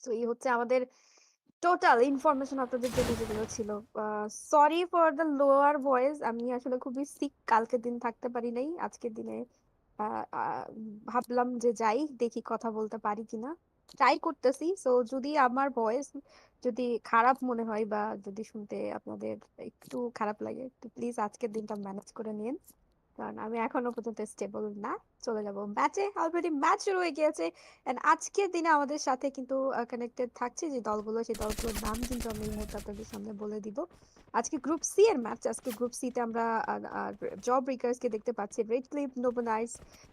So এই হচ্ছে আমাদের টোটাল ইনফরমেশন আপনাদের জন্য যেগুলো ছিল। Sorry for the lower voice. আমি আসলে খুবই সিক। কালকের দিন থাকতে পারি নাই। আজকের দিনে আ আ ভাবলাম যে যাই, দেখি কথা বলতে পারি কিনা। ট্রাই করতেছি। সো যদি আমার ভয়েস যদি খারাপ মনে হয় বা যদি শুনতে আপনাদের একটু খারাপ লাগে, তো প্লিজ আজকের দিনটা ম্যানেজ করে নিয়েন। কারণ আমি এখনো পর্যন্ত স্টেবল না। চলে যাব ম্যাচে। অলরেডি ম্যাচ শুরু হয়ে গিয়েছে। এন্ড আজকের দিনে আমাদের সাথে কিন্তু কানেক্টেড থাকছে যে দলগুলো, সেই দলগুলোর নাম কিন্তু আমি এই মুহূর্তে আপনাদের সামনে বলে দিব। আজকে গ্রুপ সি এর ম্যাচ। আজকে গ্রুপ সি তে আমরা জব ব্রেকার্স কে দেখতে পাচ্ছি। রেড ক্লিপ, নোবোনাইস,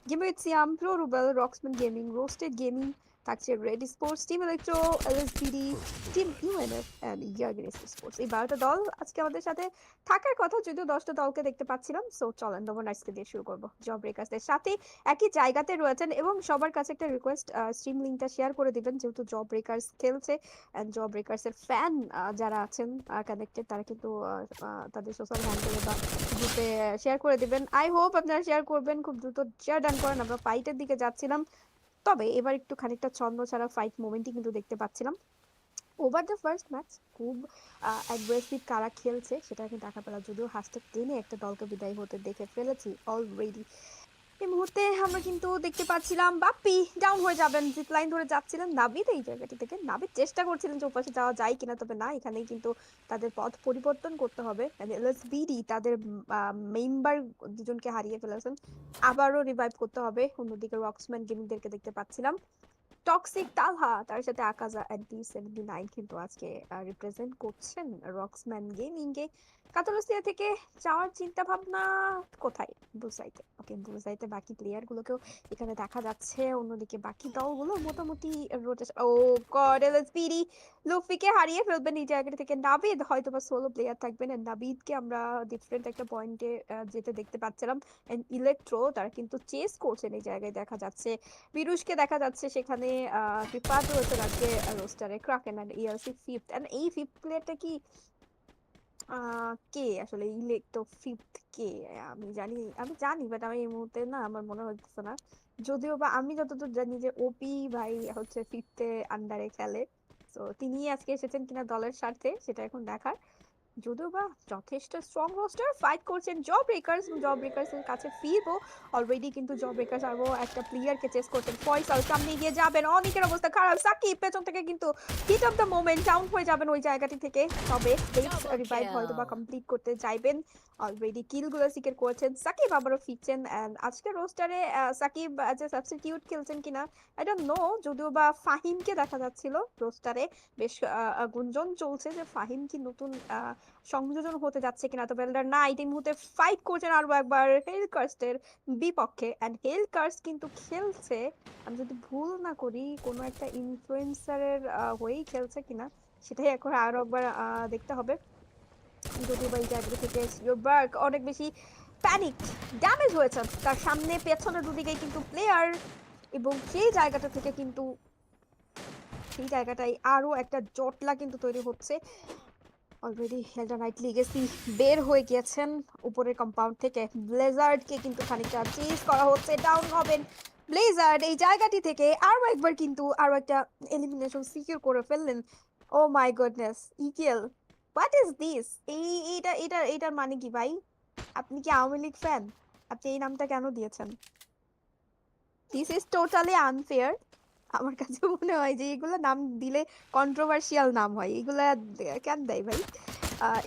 গেমিউইটসিয়াম, pro Rubel, Roxman gaming, roasted gaming, থাকছে red sports, team electro, LSBD, team UNF and ইয়াগিরিস স্পোর্টস। এই 12টা দল আজকে আমাদের সাথে থাকার কথা, যদিও 10টা দলকে দেখতে পাচ্ছিলাম। সো চলেন নোবোনাইটসকে দিয়ে শুরু করবো। জব ব্রেকার্সদের সাথে একই জায়গাতে রয়েছেন এবং সবার কাছে একটা রিকোয়েস্ট, স্ট্রিম লিংকটা শেয়ার করে দিবেন, যেহেতু জব ব্রেকার্স খেলছে এন্ড জব ব্রেকার্স এর ফ্যান যারা আছেন কানেক্টেড, তারা কিন্তু তাদের সোশ্যাল হ্যান্ডেলে বা গ্রুপে শেয়ার করে দিবেন। আই হোপ আপনারা শেয়ার করবেন, খুব দ্রুত শেয়ার ডান করেন। আমরা ফাইটের দিকে যাচ্ছিলাম, তবে এবার একটু খানিকটা ছন্দ ছাড়া ফাইট মোমেন্টই কিন্তু দেখতে পাচ্ছিলাম। ওভার দ্য ফার্স্ট ম্যাচ খুব অ্যাগ্রেসিভ কারা খেলছে সেটা কিন্তু দেখা পেলাম, যদিও হাসতে টেনে একটা দলকে বিদায় হতে দেখে ফেলেছি অলরেডি। এই মুহূর্তে আমরা কিন্তু দেখতে পাচ্ছিলাম বাপ্পি ডাউন হয়ে যাবেন, জিপ লাইন ধরে যাচ্ছিলেন নাবিদ এই জায়গাটি থেকে। নাবিদ চেষ্টা করছিলেন যে ওপাশে যাওয়া যায় কিনা, তবে না, এখানেই কিন্তু তাদের পথ পরিবর্তন করতে হবে। এলএসবিডি তাদের মেম্বার দুজনকে হারিয়ে ফেলেছেন, আবারও রিভাইভ করতে হবে। অন্যদিকে রক্সম্যান গেমিংদেরকে দেখতে পাচ্ছিলাম। টক্সিক তালহা, তার সাথে আকাজা এন্টি 79 কিন্তু আজকে রিপ্রেজেন্ট করছেন রক্সম্যান গেমিং কে। কাতালোসিয়া থেকে যাওয়ার চিন্তা ভাবনা কোথায়? বুসাইতে। ওকে, বুসাইতে বাকি প্লেয়ার গুলোকেও এখানে দেখা যাচ্ছে। অন্যদিকে বাকি দলগুলো মোটামুটি রোটেশন। ও গড, এলএসপিডি লুফিকে হারিয়ে ফেলবেন এই জায়গা থেকে। নাবিদ হয়তো বা সোলো প্লেয়ার থাকবেন, and নাবিদকে আমরা ডিফারেন্ট একটা পয়েন্টে যেতে দেখতে পাচ্ছিলাম। এন্ড ইলেকট্রো তারা কিন্তু চেস করছেন এই জায়গায় দেখা যাচ্ছে। বিরুষকে দেখা যাচ্ছে সেখানে। রিফাত রয়েছে আজকে রোস্টারে। ক্রাকেন এন্ড ইএলসি ফিফথ, এন্ড এই ফিফথ প্লেয়ারটা কি কে আসলে? ইলেকট্রো ফিফথ কে? আমি জানি বাট আমি এই মুহূর্তে না, আমার মনে হচ্ছে না। যদিও বা আমি যতদূর জানি যে ওপি ভাই হচ্ছে ফিফথে আন্ডারে খেলে। তো তিনি আজকে এসেছেন কিনা দলের স্বার্থে, সেটা এখন দেখার। যদিও বা যথেষ্ট স্ট্রং রোস্টার ফাইট করছেন জব ব্রেকার্স, জব ব্রেকার্স এর কাছে ফিরবো। অলরেডি কিন্তু জব ব্রেকার্স আরো একটা প্লেয়ারকে চেস করছেন। ফয়সাল সামনে এগিয়ে যাবেন, অনেকের অবস্থা খারাপ। সাকিব পেছন থেকে কিন্তু heat of the moment down হয়ে যাবেন ওই জায়গাটি থেকে। তবে ফেটস Double রিভাইভ হয়তো বা kill. কমপ্লিট করতে চাইবেন। অলরেডি কিল গুলো সিকের করেছেন সাকিব, আবারও ফিরছেন। এন্ড আজকে রোস্টারে সাকিব যে সাবস্টিটিউট খেলছেন কিনা আই ডোন্ট নো। যদিও বা ফাহিমকে দেখা যাচ্ছিল রোস্টারে। বেশ গুঞ্জন চলছে যে ফাহিম কি নতুন সংযোজন হতে যাচ্ছে কিনা। তো বেলডার নাইট এই মুহূর্তে ফাইট করছেন আরো একবার হেলকার্স্টের বিপক্ষে। এন্ড হেলকার্স কিন্তু খেলছে, আমি যদি ভুল না করি, কোনো একটা ইনফ্লুয়েন্সারের হয়েই খেলছে কিনা, সেটাই এখন আরো একবার দেখতে হবে। যদিও বা এই জায়গা থেকে সিওবার্গ অনেক বেশি প্যানিকড, ড্যামেজ হয়েছে। তার সামনে পেছনে দুদিকেই কিন্তু প্লেয়ার, এবং সেই জায়গাটাই আরো একটা জটলা কিন্তু তৈরি হচ্ছে। অলরেডি হেলডা নাইট লিগেসি বের হয়ে গিয়েছেন উপরের কম্পাউন্ড থেকে। ব্লেজার্ডকে কিন্তু খানিকটা চেজ করা হচ্ছে, ডাউন হবেন ব্লেজার্ড এই জায়গাটি থেকে। আরো একবার কিন্তু আরো একটা এলিমিনেশন সিকিউর করে ফেললেন। ও মাই গডনেস, ইকেল, হোয়াট ইজ দিস? এটার মানে কি ভাই? আপনি কি আওয়ামী লীগ ফ্যান? আপনি এই নামটা কেন দিয়েছেন? This is totally unfair. আমার কাছে মনে হয় যে এগুলো নাম দিলে কন্ট্রোভার্সিয়াল নাম হয়, এগুলা কেন দেয় ভাই?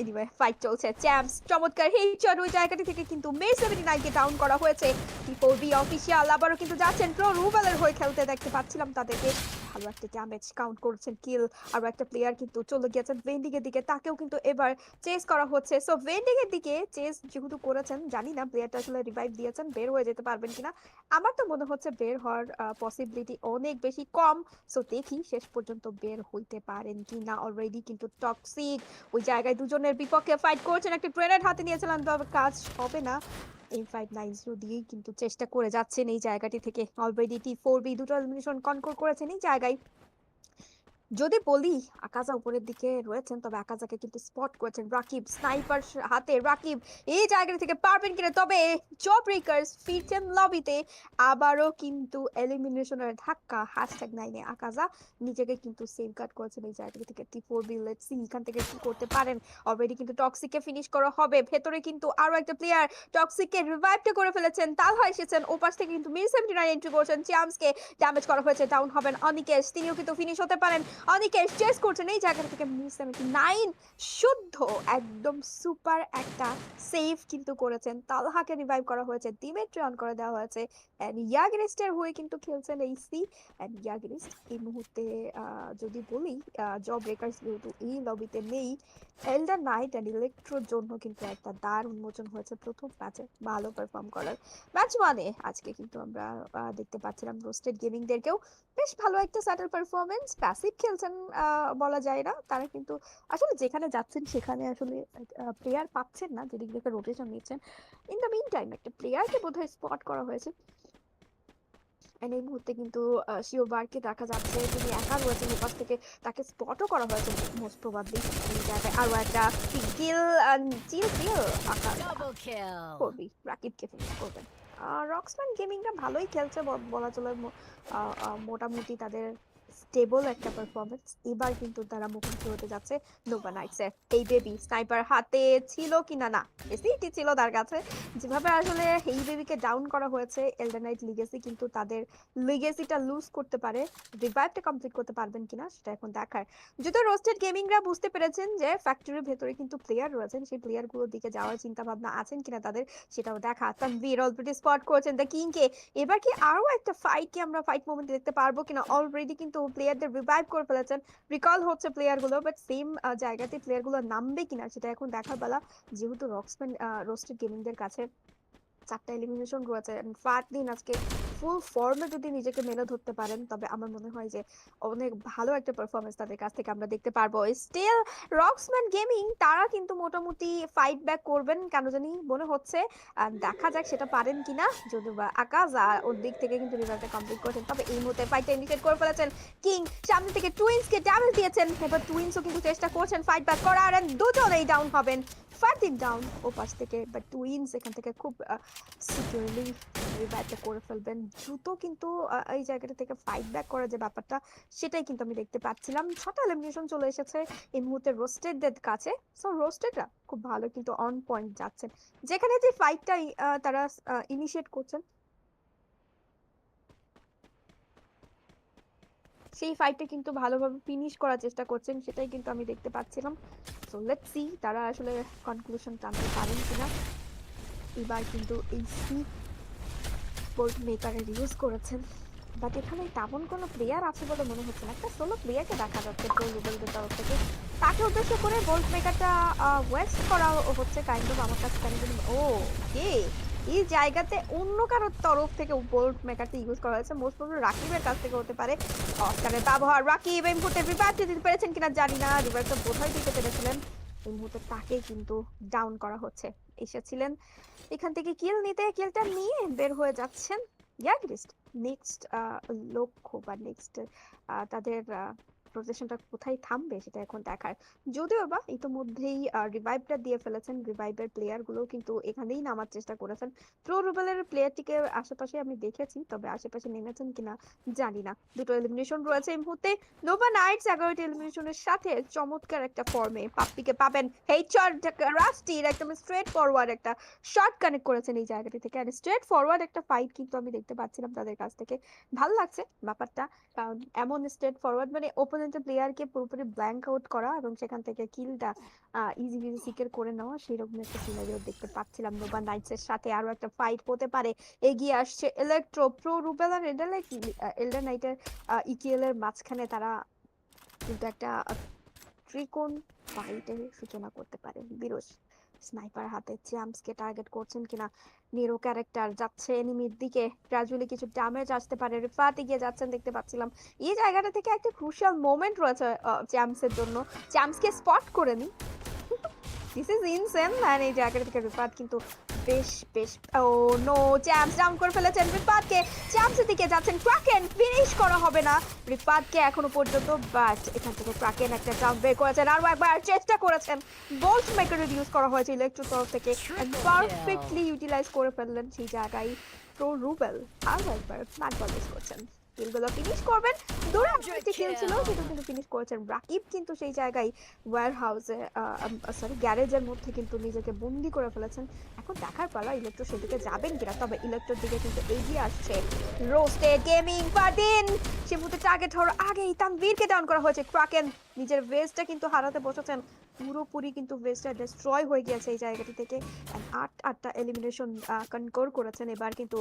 এনিওয়ে, ফাইট চলছে। চ্যাম্পস চমৎকার হেডশট ওই জায়গাটি থেকে কিন্তু মে 79 কে ডাউন করা হয়েছে। টি4বি অফিসিয়াল আবারও কিন্তু যাচ্ছেন প্রো রুবেলের হয়ে খেলতে, দেখতে পাচ্ছিলাম তাদেরকে। ভালো একটা ড্যামেজ কাউন্ট করছেন কিল। আর একটা প্লেয়ার কিন্তু চলে গিয়েছেন ভেন্ডিং এর দিকে, তাকেও কিন্তু এবার চেস করা হচ্ছে। সো ভেন্ডিং এর দিকে চেস যেহেতু করেছেন, জানি না প্লেয়ারটা আসলে রিভাইভ দিয়েছেন, বের হয়ে যেতে পারবেন কিনা। আমার তো মনে হচ্ছে বের হওয়ার পসিবিলিটি অনেক বেশি কম। সো দেখি শেষ পর্যন্ত বের হইতে পারেন কি না। অলরেডি কিন্তু টক্সিক ওই জায়গায় দুজনের বিপক্ষে ফাইট করছেন, একটা গ্রেনেড হাতে নিয়েছিলেন, তবে কাজ হবে না। M59 দিয়েই কিন্তু চেষ্টা করে যাচ্ছেন এই জায়গাটি থেকে। অলরেডি টি4বি দুটো এলিমিনেশন কনকোর করেছেন এই জায়গায়। যদি বলি আকাজা উপরের দিকে রয়েছেন, তবে আকাজাকে কিন্তু স্পট করেছেন রাকিব, স্নাইপার হাতে রাকিব এই জায়গা থেকে পারবেন কিনা, তবে জব ব্রেকার্স ফিরছেন লবিতে, আবারও কিন্তু এলিমিনেশনের ধাক্কা #9 এ আকাজা নিজেকে কিন্তু সেফগার্ড করেছেন এই জায়গা থেকে। T4B লেটস সি এখান থেকে কি করতে পারেন। অলরেডি কিন্তু টক্সিককে ফিনিশ করা হবে, ভেতরে কিন্তু আরো একটা প্লেয়ার টক্সিককে রিভাইভটা করে ফেলেছেন, তালহা এসেছেন ওপাশ থেকে কিন্তু মির 79 এন্ট্রি করছেন, চ্যাম্পসকে ড্যামেজ করা হয়েছে, ডাউন হবেন অনিকেশ, তিনিও কিন্তু ফিনিশ হতে পারেন। অনিকেশ চেস করছেন এই জায়গা থেকে, মির 79 শুদ্ধ একদম সুপার একটা সেভ কিন্তু করেছেন, তালহাকে রিভাইভ করা হয়েছে, দিমেট্রি অন করে দেওয়া হয়েছে, এন্ড ইয়াগরিস্টের হয়ে কিন্তু খেলছেন এইসি। এন্ড ইয়াগরিস্ট এই মুহূর্তে যদি বলি জব ব্রেকার্স যেহেতু এই লবিতে নেই, এল্ডার নাইট এন্ড ইলেকট্রোর জন্য কিন্তু একটা দ্বার উন্মোচন হয়েছে প্রথম ম্যাচে ভালো পারফর্ম করার। ম্যাচ ওয়ানে আজকে কিন্তু আমরা দেখতে পাচ্ছিলাম রোস্টেড গেমিংদেরকেও বেশ ভালো একটা স্যাটেল পারফরমেন্স, প্যাসিভ খেলছেন বলা যায় না, তারা কিন্তু আসলে যেখানে যাচ্ছেন সেখানে আসলে প্লেয়ার পাচ্ছেন না, যেদিকে থেকে রোটেশন নিচ্ছেন। ইন দ্য মিন টাইম একটা প্লেয়ারকে বোধহয় স্পট করা হয়েছে, এন্ড এই মুহূর্তে কিন্তু শিওবারকে দেখা যাচ্ছে তিনি একা রয়েছেন ওপাশ থেকে, তাকে স্পটও করা হয়েছে মোস্ট প্রবাবলি। এই জায়গায় আরো একটা কিল, চিল কিল আকার করবি, রাকিবকে ফিনিশ করবেন। রক্সম্যান গেমিংটা ভালোই খেলছে বলা চলে, মোটামুটি তাদের স্টেবল একটা পারফরমেন্স। এবার কিন্তু তারা মুখোমুখি হতে যাচ্ছে নোভা নাইটসের। এই বেবি স্নাইপার হাতে ছিল কিনা, না এসিটি ছিল তার কাছে। যেভাবে আসলে এই বেবিকে ডাউন করা হয়েছে, এলডেন নাইট লিগেসি কিন্তু তাদের লিগেসিটা লুজ করতে পারে, রিভাইভটা কমপ্লিট করতে পারবেন কিনা সেটা এখন দেখার। যদিও রোস্টেড গেমিংরা বুঝতে পেরেছেন যে ফ্যাক্টরির ভেতরে কিন্তু প্লেয়ার রয়েছেন, সেই প্লেয়ার গুলোর দিকে যাওয়ার চিন্তা ভাবনা আছেন কিনা তাদের সেটাও দেখা। তানভীর অলরেডি স্পট করেছেন দ্য কিংকে, এবার কি আরো একটা ফাইট কি আমরা ফাইট মোমেন্ট দেখতে পারবো কিনা। অলরেডি কিন্তু প্লেয়ারদের রিভাইভ করে ফেলেছেন, রিকল হচ্ছে প্লেয়ার গুলো, বাট সেম জায়গাতে প্লেয়ার গুলো নামবে কিনা সেটা এখন দেখার বেলা। যেহেতু রক্সম্যান রোস্টেড গেমিংদের কাছে 4টা এলিমিনেশন রয়েছে, ফার দিন আজকে ফুল ফর্মে যদি নিজেকে মেলে ধরতে পারেন, তবে আমার মনে হয় যে অনেক ভালো একটা পারফরমেন্স তাদের কাছ থেকে আমরা দেখতে পারবো। স্টিল রক্সম্যান গেমিং তারা কিন্তু মোটামুটি ফাইট ব্যাক করবেন কেন জানি মনে হচ্ছে, দেখা যাক সেটা পারেন কিনা। যদি বা আকাশ ওর দিক থেকে কিন্তু রিভাইভটা কমপ্লিট করেছেন, তবে এই মুহূর্তে ফাইটটা ইনিশিয়েট করে ফেলেছেন কিং, সামনে থেকে টুইন্সকে ড্যামেজ দিয়েছেন, এবার টুইন্সও কিন্তু চেষ্টা করছেন ফাইট ব্যাক করার, আর দুজনেই ডাউন হবেন, ফারদিন ডাউন ও পাশ থেকে, বাট টুইন্স এখান থেকে খুব সিকিউরলি রিভাইভটা করে ফেলবেন দ্রুত। কিন্তু এই জায়গাটা থেকে ফাইট ব্যাক করার যে ব্যাপারটা সেটাই কিন্তু আমি দেখতে পাচ্ছিলাম। 6টা এলিমিনেশন চলে এসেছে এই মুহূর্তে রোস্টেডদের কাছে, সো রোস্টেডরা খুব ভালো কিন্তু অন পয়েন্ট যাচ্ছেন, যেখানে যে ফাইটটা তারা ইনিশিয়েট করছেন সেই ফাইটটা কিন্তু ভালোভাবে ফিনিশ করার চেষ্টা করছেন, সেটাই কিন্তু আমি দেখতে পাচ্ছিলাম। সো লেটস সি তারা আসলে কনক্লুশন টানতে পারেন কিনা। এবার কিন্তু এই সি বোল্ট মেকারের ইউজ করেছেন, বাট এখানে তেমন কোনো প্লেয়ার আছে বলে মনে হচ্ছে না, একটা সোলো প্লেয়ারকে দেখা যাচ্ছে প্রো রুবেলদের তরফ থেকে, তাকে উদ্দেশ্য করে বোল্ট মেকারটা ওয়েস্ট করা হচ্ছে কাইন্ড অফ আমার কাছে কেন জানি। ও কে এই জায়গাতে অন্য কারোর তরফ থেকে বোল্ট মেকারটা ইউজ করা হয়েছে, মোস্ট প্রবলি রাকিবের কাছ থেকে হতে পারে। অস্কারের ব্যবহার, রাকিব এই মুহূর্তে রিভাইভটা দিতে পেরেছেন কিনা জানি না, রিভাইভটা বোধহয় দিতে পেরেছিলেন। এই মুহূর্তে তাকে কিন্তু ডাউন করা হচ্ছে, এসেছিলেন এখান থেকে কিল নিতে, কিলটা নিয়ে বের হয়ে যাচ্ছেন ইয়াগরিস্ট। নেক্সট লক্ষ্য বা নেক্সট তাদের প্রজেকশনটা কোথায় থামবে সেটা এখন দেখার। যদিও বা ইতোমধ্যেই রিভাইভটা দিয়ে ফেলেছেন, রিভাইভের প্লেয়ার গুলো কিন্তু এখানেই নামার চেষ্টা করেছেন। প্রো রুবেলের প্লেয়ারটিকে আশেপাশে আমি দেখেছি, তবে আশেপাশে নেমেছেন কিনা জানি না। দুটো এলিমিনেশন রয়েছে এই মুহূর্তে, নোভা নাইটস 11টি এলিমিনেশনের সাথে চমৎকার একটা ফর্মে পাপ্পিকে পাবেন। হেইচর রাস্টির একদম স্ট্রেট ফরওয়ার্ড একটা শর্ট কানেক্ট করেছেন এই জায়গাটি থেকে, আর স্ট্রেট ফরওয়ার্ড একটা ফাইট কিন্তু আমি দেখতে পাচ্ছিলাম তাদের কাছ থেকে। ভালো লাগছে ব্যাপারটা, কারণ এমন স্ট্রেট ফরওয়ার্ড মানে ওপোনেন্টের প্লেয়ারকে পুরোপুরি ব্ল্যাঙ্ক আউট করা এবং সেখান থেকে কিলটা ইজি বিজি সিকের করে নেওয়া, সেরকম একটা সিনারিও দেখতে পাচ্ছিলাম। নোভা নাইটস এর সাথে আরো একটা ফাইট হতে পারে, এগিয়ে আসছে ইলেকট্রো, প্রো রুবেল আর এল্ডার নাইটের ইটিএল এর মাঝখানে তারা কিন্তু একটা ত্রিকোণ ফাইটের সূচনা করতে পারে। বিরোজ স্নাইপার হাতে চ্যাম্পসকে টার্গেট করছেন কিনা, নিরো ক্যারেক্টার যাচ্ছে এনিমির দিকে, গ্রাজুয়ালি কিছু ড্যামেজ আসতে পারে, রিফাত এগিয়ে যাচ্ছেন দেখতে পাচ্ছিলাম। এই জায়গাটা থেকে একটা ক্রুশিয়াল মোমেন্ট রয়েছে চ্যাম্পসের জন্য, চ্যাম্পসকে স্পট করে নি দিস ইজ ইনসেন। এন্ড এই জায়গাটা থেকে রিপাত কিন্তু বেশ বেশ ও নো, চ্যাম্পস ডাউন করে ফেলেছেন রিপাতকে। চ্যাম্পসের দিকে যাচ্ছেন ক্রাকেন, ফিনিশ করা হবে না রিপাতকে এখনো পর্যন্ত, বাট এখান থেকে ক্রাকেন একটা জাম্প বের করেছেন, আরও একবার চেষ্টা করেছেন। বোল্ট মেকার ইউজ করা হয়েছে ইলেকট্রোর তরফ থেকে, পারফেক্টলি ইউটিলাইজ করে ফেললেন সেই জায়গায় প্রো রুবেল। আরও একবার ম্যাট বল ইউজ করছেন, কিলগুলো ফিনিশ করবেন। দূরে একটি কিল ছিল সেটা কিন্তু ফিনিশ করেছেন রাকিব, কিন্তু সেই জায়গায় ওয়্যার হাউসে সরি গ্যারেজের মধ্যে কিন্তু নিজেকে বন্দি করে ফেলেছেন। এখন দেখার পালা ইলেকট্রো সেদিকে যাবেন কিনা, তবে ইলেকট্রোর দিকে কিন্তু এগিয়ে আসছে রোস্টেড গেমিং। ফারদিন সে মুহূর্তে টার্গেট হওয়ার আগেই তানভীরকে ডাউন করা হয়েছে। ক্রাকেন নিজের ভেস্টটা কিন্তু হারাতে বসেছেন, পুরোপুরি কিন্তু ভেস্টটা ডিস্ট্রয় হয়ে গিয়েছে এই জায়গাটি থেকে। আটটা এলিমিনেশন কনকোর করেছেন। এবার কিন্তু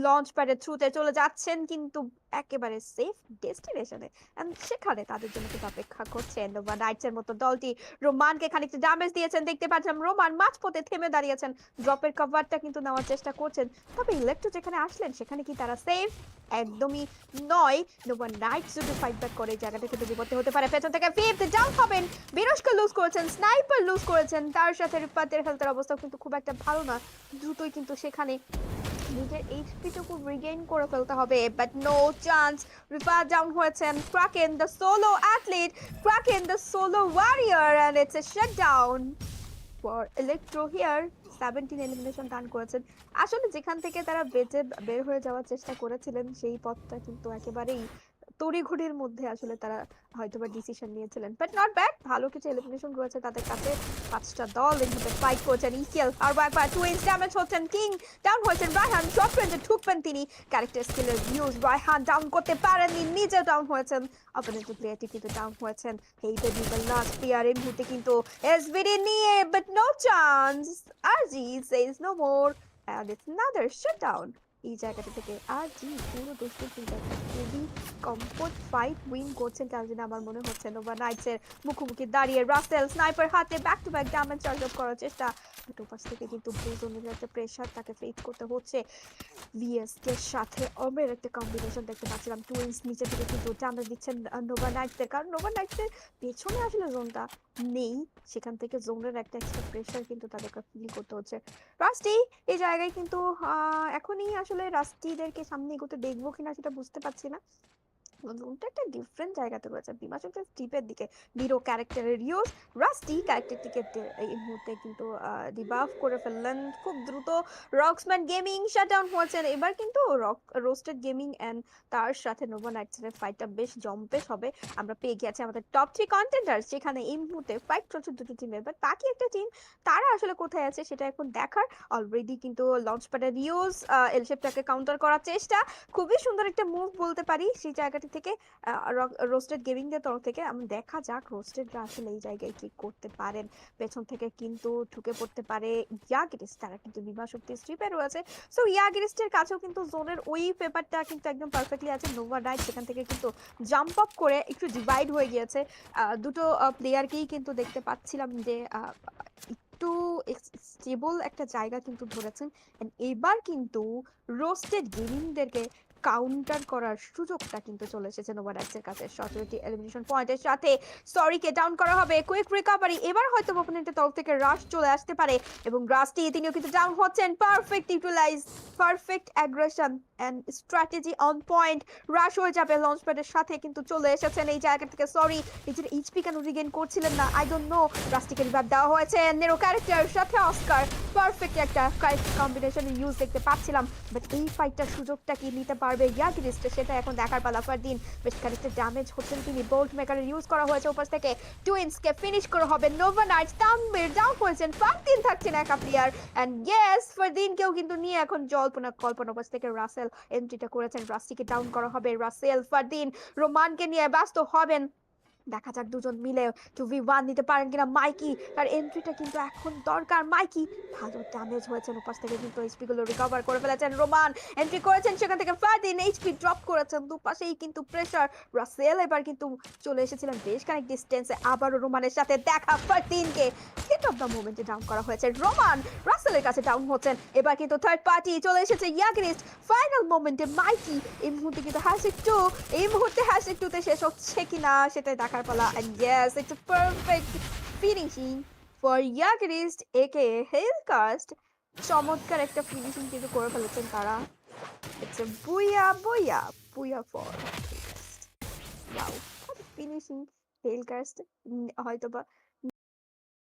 লঞ্চ প্যাডের থ্রুতে চলে যাচ্ছেন কিন্তু একেবারে সেফ ডেস্টিনেশনে, এন্ড সেখানে তাদের জন্য কিন্তু অপেক্ষা করছেন নোভা নাইটসের মতো দলটি। রোমানকে খানিকটা ড্যামেজ দিয়েছেন দেখতে পাচ্ছিলাম, রোমান মাঝপথে থেমে দাঁড়িয়েছেন, ড্রপের কভারটা কিন্তু নেওয়ার চেষ্টা করছেন। তবে ইলেকট্রো যেখানে আসলেন সেখানে কি তারা সেফ? একদমই নয়। নোভা নাইটস যদি ফাইট ব্যাক করে জায়গাটা কিন্তু বিপদে হতে পারে। পেছন থেকে ফিফথ ডাউন হবেন, বিরস্ক লুজ করেছেন, স্নাইপার লুজ করেছেন, তার সাথে রিপাতের হেলথের অবস্থা কিন্তু খুব একটা ভালো না। দ্রুতই কিন্তু সেখানে নিজের এইচপিটুকু রিগেইন করে ফেলতে হবে, but no chance. Rifat down হয়েছেন। Kraken the solo athlete, Kraken the solo warrior, and it's a shutdown for electro here. 17 elimination done করেছেন। আসলে যেখান থেকে তারা বেঁচে বের হয়ে যাওয়ার চেষ্টা করেছিলেন সেই পথটা কিন্তু একেবারেই তড়িঘড়ির মধ্যে আসলে তারা হয়তোবা ডিসিশন নিয়েছিলেন, বাট নট ব্যাড। ভালো কিছু এলিমিনেশন রয়েছে তাদের কাছে। 5টা দল এর মধ্যে ফাইট করছেন। ইসিএল আর একবার টুইন্স ড্যামেজ হচ্ছেন, কিং ডাউন হয়েছেন, রায়হান শর্ট রেঞ্জে ঢুকবেন তিনি। ক্যারেক্টার স্কিলের ইউজ, রায়হান ডাউন করতে পারেননি, নিজে ডাউন হয়েছেন। অপোনেন্ট প্লেয়ারটি কিন্তু ডাউন হয়েছেন। এই দ্য লাস্ট প্লেয়ার এই মুহূর্তে কিন্তু এসভিডি নিয়ে, but no chance. RG says no more, and it's another shutdown এই জায়গাটা থেকে। আর জি পুরো দোষটি কিন্তু একটা খুবই কমফোর্ট ফাইট উইন করছেন কারণ আমার মনে হচ্ছে নোভা নাইটসের মুখোমুখি দাঁড়িয়ে রাসেল স্নাইপার হাতে back to back damage charge up করার চেষ্টা, বাট ওপাশ থেকে কিন্তু ব্লুজনের একটা প্রেশার তাকে ফেস করতে হচ্ছে। ভিএসকে সাথে অমের একটা কম্বিনেশন দেখতে পাচ্ছিলাম। টুইন্স নিচে থেকে কিন্তু ড্যামেজ দিচ্ছেন নোভা নাইটসের, কারণ নোভা নাইটসের পেছনে আসলে জোনটা নেই, সেখান থেকে জোনের একটা এক্সট্রা প্রেশার কিন্তু তাদেরকে ফিল করতে হচ্ছে। রাস্টি এই জায়গায় কিন্তু এখনই আসলে রাস্টিদেরকে সামনে এগোতে দেখবো কিনা সেটা বুঝতে পারছি না। জোনটা একটা ডিফারেন্ট জায়গাতে রয়েছে, বিমাশঙ্কর স্টিপের দিকে নিরো ক্যারেক্টারের ইউজ। রাস্টি ক্যারেক্টারটিকে এই মুহূর্তে কিন্তু ডিবাফ করে ফেললেন খুব দ্রুত। রক্সম্যান গেমিং শাটডাউন হয়েছেন। এবার কিন্তু রোস্টেড গেমিং এন্ড তার সাথে নোভা নাইটসের ফাইটটা বেশ জম্পেশ হবে। আমরা পেয়ে গেছি আমাদের টপ 3 কন্টেন্ডার, যেখানে এই মুহূর্তে ফাইট চলছে দুটো টিমের, বাট বাকি একটা টিম তারা আসলে কোথায় আছে সেটা এখন দেখার। অলরেডি কিন্তু লঞ্চ প্যাডের ইউজ, এলশেপটাকে কাউন্টার করার চেষ্টা, খুবই সুন্দর একটা মুভ বলতে পারি সেই জায়গাটি থেকে রোস্টেড গেমিং এর তরফ থেকে। আমি দেখা যাক রোস্টেডরা আসলে এই জায়গায় কি করতে পারেন। পেছন থেকে কিন্তু ঢুকে পড়তে পারে ইয়াগিরিস্ট, তারা কিন্তু বিমা শক্তি স্ট্রিপে রয়েছে। সো ইয়াগিরিস্টের কাছেও কিন্তু জোনের ওই পেপারটা কিন্তু একদম পারফেক্টলি আছে। নোভা রাইট সেখান থেকে কিন্তু জাম্প আপ করে একটু ডিভাইড হয়ে গিয়েছে। দুটো প্লেয়ারকেই কিন্তু দেখতে পাচ্ছিলাম যে একটু স্টেবল একটা জায়গা কিন্তু ধরেছেন। এবার কিন্তু রোস্টেড গেমিংদেরকে কাউন্টার করার সুযোগটা কিন্তু চলে এসেছে নোভা নাইটসের কাছে। 17টি এলিমিনেশন পয়েন্টের সাথে সরিকে ডাউন করা হবে, কুইক রিকভারি। এবার হয়তো অপোনেন্টের তরফ থেকে রাশ চলে আসতে পারে এবং রাশটি তিনিও কিন্তু ডাউন হচ্ছেন। Perfect utilize, perfect aggression and strategy on point. Rush হয়ে যাবে লঞ্চ প্যাডের সাথে কিন্তু চলে এসেছেন এই জায়গা থেকে। সরি নিজের এইচপি কেন রিগেইন করছিলেন না, আই ডোন্ট নো। রাশটিকে রিভাইভ দেওয়া হয়েছে, নেরো ক্যারেক্টারের সাথে অস্কার, পারফেক্ট একটা কম্বিনেশন ইউজ দেখতে পাচ্ছিলাম, বাট এই ফাইটটার সুযোগটা কি নিতে পারবে ইয়াগিরিস্ট সেটা এখন দেখার পালা। ফারদিন বেশ খানিকটা ড্যামেজ হচ্ছেন তিনি, বোল্ট মেকারের ইউজ করা হয়েছে ওপাশ থেকে। টুইন্সকে ফিনিশ করা হবে। নোভা নাইটস তানভীর ডাউন হয়েছেন, ফারদিন থাকছেন একা প্লেয়ার, এন্ড ইয়েস ফারদিনকেও কিন্তু নিয়ে এখন জল্পনা কল্পনা ওপাশ থেকে রাসেল এন্ট্রিটা করেছেন। রাস্টিকে ডাউন করা হবে। রাসেল ফারদিন রোমানকে নিয়ে ব্যস্ত হবেন, দেখা যাক দুজন মিলে 2v1 নিতে পারেন কিনা। মাইকি তার এন্ট্রিটা কিন্তু এখন দরকার। মাইকি ভালো ড্যামেজ হয়েছেন ওপাশ থেকে কিন্তু এইচপি গুলো রিকভার করে ফেলেছেন। রোমান এন্ট্রি করেছেন, সেখান থেকে ফারদিন এইচপি ড্রপ করেছেন। দুপাশেই কিন্তু প্রেসার। রাসেল এবার কিন্তু চলে এসেছিলেন বেশ খানিক ডিস্টেন্সে। আবারও রোমানের সাথে দেখা, ফারদিনকে হিট অফ দ্য মোমেন্টে ডাউন করা হয়েছে। রোমান রাসেলের কাছে ডাউন হচ্ছেন। এবার কিন্তু থার্ড পার্টি চলে এসেছে ইয়াগিরিস্ট। ফাইনাল মোমেন্টে মাইকি এই মুহূর্তে কিন্তু #2, এই মুহূর্তে #2 তে শেষ হচ্ছে কিনা সেটাই দেখার পালা। And yes it's a perfect finishing for ইয়াগরিস্ট একে হেলকাস্ট চমৎকার একটা ফিনিশিং কিন্তু করে ফেলেছেন তারা। It's a booyah booyah booyah for Hellcast. Wow, finishing Hellcast হয়তোবা